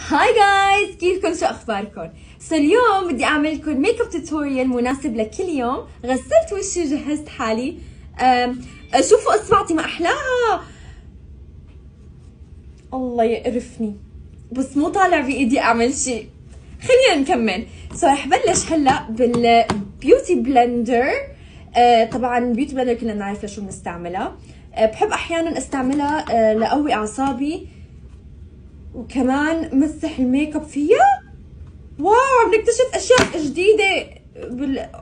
هاي جايز، كيفكم؟ شو اخباركم؟ اليوم بدي اعمل لكم ميك اب توتوريال مناسب لكل يوم. غسلت وشي وجهزت حالي. شوفوا اصبعتي ما احلاها، الله يقرفني، بس مو طالع بايدي اعمل شيء. خلينا نكمل. رح بلش هلا بالبيوتي بلندر. طبعا بيوتي بلندر كلنا بنعرف لشو بنستعملها. بحب احيانا استعملها لقوي اعصابي، وكمان مسح الميك اب فيها. واو، عم نكتشف اشياء جديده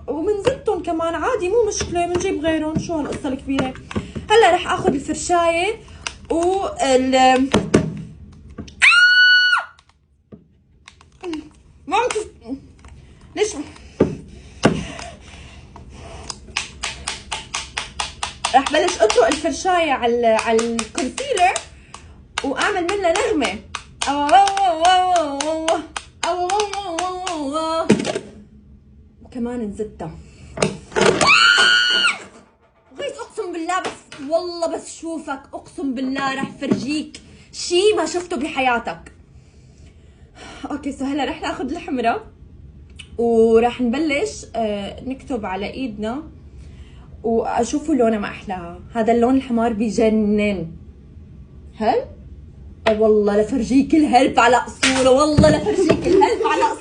ومن زدتهم كمان عادي، مو مشكله، بنجيب غيرهم، شو هالقصه الكبيره. هلا رح اخذ الفرشايه ما عم ليش رح بلش اطرق الفرشايه على الكونسيلر واعمل منها نغمه. وكمان نزتها. غيث اقسم بالله، بس والله بس شوفك اقسم بالله رح فرجيك شي ما شفته بحياتك. اوكي، هلا رح ناخذ الحمرة ورح نبلش نكتب على ايدنا، واشوفوا لونها ما احلاها. هذا اللون الحمار بجنن. هل والله لفرجيك الهلب على اصوله، والله لفرجيك الهلب على